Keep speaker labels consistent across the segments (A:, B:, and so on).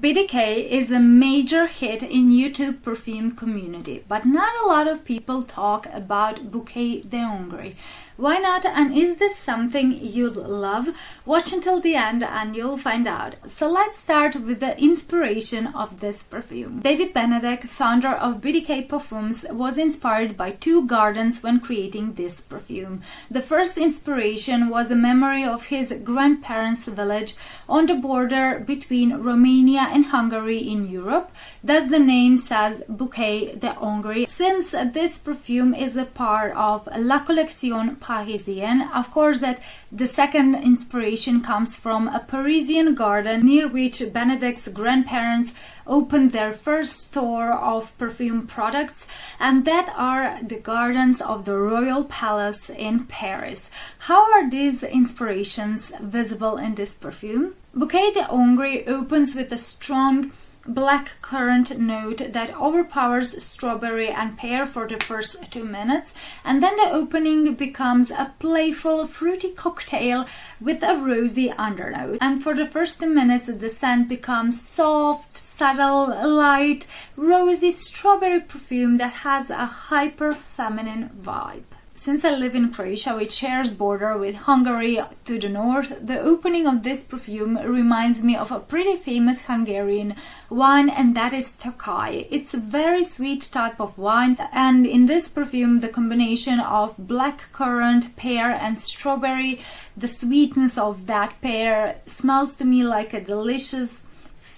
A: BDK is a major hit in YouTube perfume community, but not a lot of people talk about Bouquet de Hongrie. Why not? And is this something you'd love? Watch until the end and you'll find out. So let's start with the inspiration of this perfume. David Benedek, founder of BDK Parfums, was inspired by two gardens when creating this perfume. The first inspiration was a memory of his grandparents' village on the border between Romania and Hungary in Europe. Thus the name says Bouquet de Hongrie. Since this perfume is a part of La Collection Parisienne, of course that the second inspiration comes from a Parisian garden near which Benedek's grandparents opened their first store of perfume products, and that are the gardens of the Royal Palace in Paris. How are these inspirations visible in this perfume? Bouquet de Hongrie opens with a strong black currant note that overpowers strawberry and pear for the first 2 minutes, and then the opening becomes a playful fruity cocktail with a rosy undernote, and for the first 2 minutes the scent becomes soft, subtle, light, rosy strawberry perfume that has a hyper feminine vibe. Since I live in Croatia, which shares border with Hungary to the north, the opening of this perfume reminds me of a pretty famous Hungarian wine, and that is Tokai. It's a very sweet type of wine, and in this perfume the combination of black currant, pear and strawberry, the sweetness of that pear smells to me like a delicious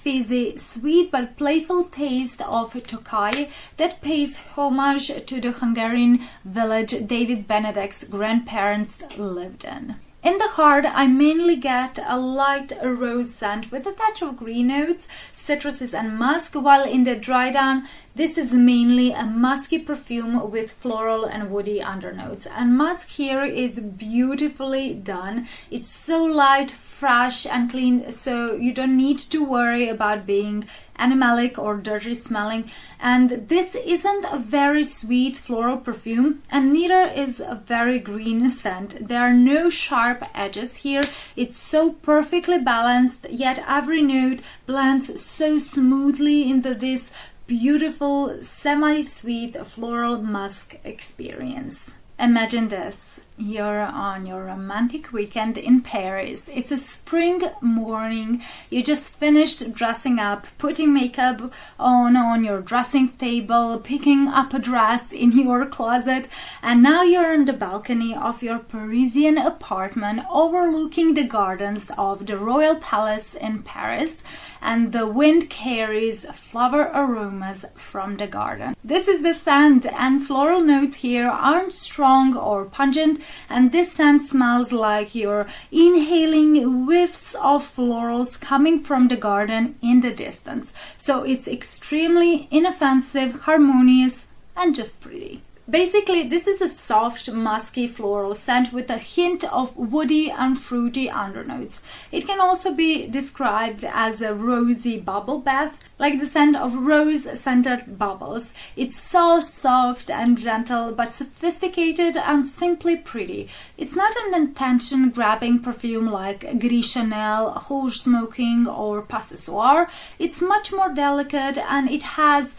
A: fizzy, sweet but playful taste of Tokai that pays homage to the Hungarian village David Benedek's grandparents lived in. In the heart, I mainly get a light rose scent with a touch of green notes, citruses and musk, while in the dry down, this is mainly a musky perfume with floral and woody undernotes. And musk here is beautifully done. It's so light, fresh and clean, so you don't need to worry about being animalic or dirty smelling. And this isn't a very sweet floral perfume, and neither is a very green scent. There are no sharp edges here. It's so perfectly balanced, yet every note blends so smoothly into this beautiful semi-sweet floral musk experience. Imagine this. You're on your romantic weekend in Paris. It's a spring morning. You just finished dressing up, putting makeup on your dressing table, picking up a dress in your closet, and now you're on the balcony of your Parisian apartment overlooking the gardens of the Royal Palace in Paris, and the wind carries flower aromas from the garden. This is the scent, and floral notes here aren't strong or pungent, and this scent smells like you're inhaling whiffs of florals coming from the garden in the distance. So it's extremely inoffensive, harmonious, and just pretty. Basically, this is a soft, musky floral scent with a hint of woody and fruity undernotes. It can also be described as a rosy bubble bath, like the scent of rose-scented bubbles. It's so soft and gentle, but sophisticated and simply pretty. It's not an attention-grabbing perfume like Gris Chanel, Rouge Smoking or Possessoir. It's much more delicate, and it has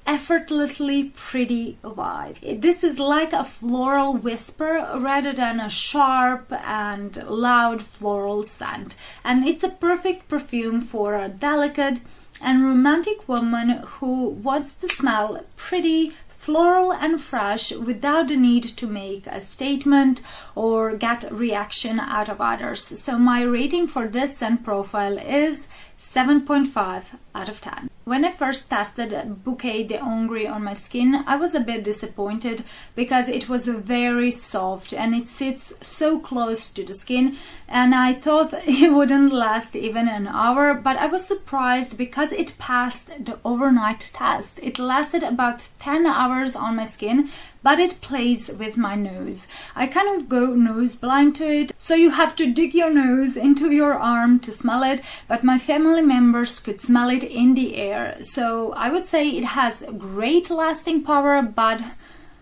A: effortlessly pretty vibe. This is like a floral whisper rather than a sharp and loud floral scent, and it's a perfect perfume for a delicate and romantic woman who wants to smell pretty, floral and fresh without the need to make a statement or get reaction out of others. So my rating for this scent profile is 7.5 out of 10. When I first tested Bouquet de Hongrie on my skin, I was a bit disappointed because it was very soft and it sits so close to the skin, and I thought it wouldn't last even an hour, but I was surprised because it passed the overnight test. It lasted about 10 hours on my skin, but it plays with my nose. I kind of go nose blind to it, so you have to dig your nose into your arm to smell it, but my family members could smell it in the air. So I would say it has great lasting power, but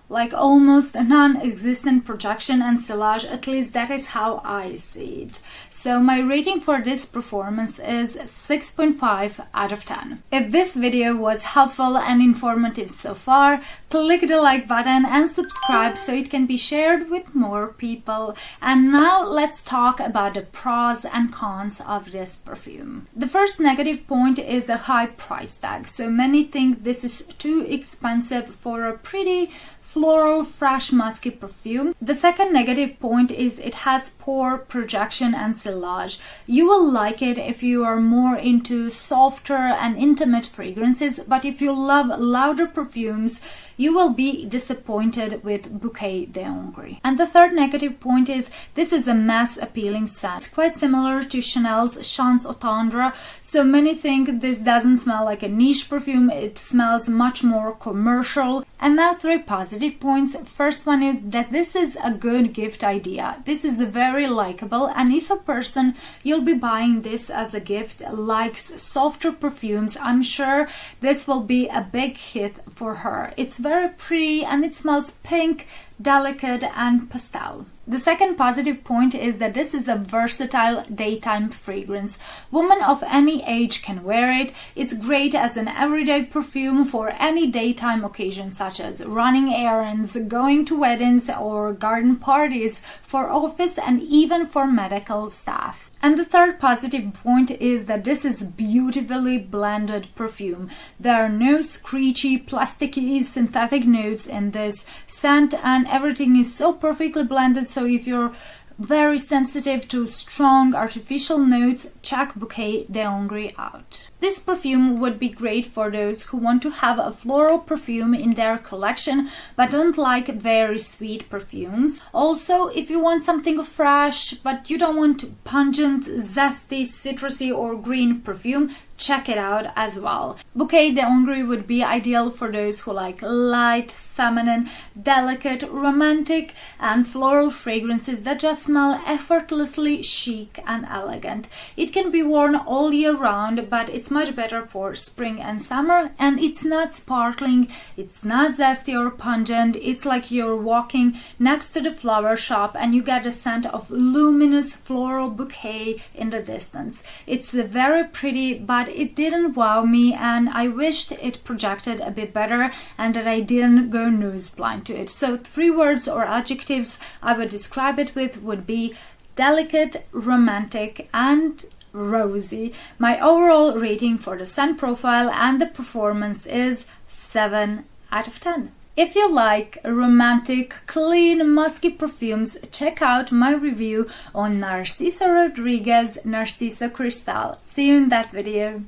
A: like almost a non-existent projection and sillage. At least that is how I see it. So my rating for this performance is 6.5 out of 10. If this video was helpful and informative so far, click the like button and subscribe so it can be shared with more people. And now let's talk about the pros and cons of this perfume. The first negative point is a high price tag. So many think this is too expensive for a pretty floral, fresh, musky perfume. The second negative point is it has poor projection and sillage. You will like it if you are more into softer and intimate fragrances, but if you love louder perfumes, you will be disappointed with Bouquet de Hongrie. And the third negative point is this is a mass appealing scent. It's quite similar to Chanel's Chance au Tendre, so many think this doesn't smell like a niche perfume, it smells much more commercial. And now 3 positive points. First one is that this is a good gift idea. This is very likable, and if a person you'll be buying this as a gift likes softer perfumes, I'm sure this will be a big hit for her. It's very pretty and it smells pink, delicate and pastel. The second positive point is that this is a versatile daytime fragrance. Women of any age can wear it. It's great as an everyday perfume for any daytime occasion such as running errands, going to weddings or garden parties, for office and even for medical staff. And the third positive point is that this is beautifully blended perfume. There are no screechy, plasticky, synthetic notes in this scent, and everything is so perfectly blended. So if you're very sensitive to strong artificial notes, check Bouquet de Hongrie out. This perfume would be great for those who want to have a floral perfume in their collection but don't like very sweet perfumes. Also, if you want something fresh but you don't want pungent, zesty, citrusy or green perfume, check it out as well. Bouquet de Hongrie would be ideal for those who like light, feminine, delicate, romantic and floral fragrances that just smell effortlessly chic and elegant. It can be worn all year round, but it's much better for spring and summer, and it's not sparkling, it's not zesty or pungent. It's like you're walking next to the flower shop and you get a scent of luminous floral bouquet in the distance. It's very pretty, but it didn't wow me, and I wished it projected a bit better and that I didn't go nose blind to it. So 3 words or adjectives I would describe it with would be delicate, romantic and rosy. My overall rating for the scent profile and the performance is 7 out of 10. If you like romantic, clean, musky perfumes, check out my review on Narciso Rodriguez Narciso Cristal. See you in that video.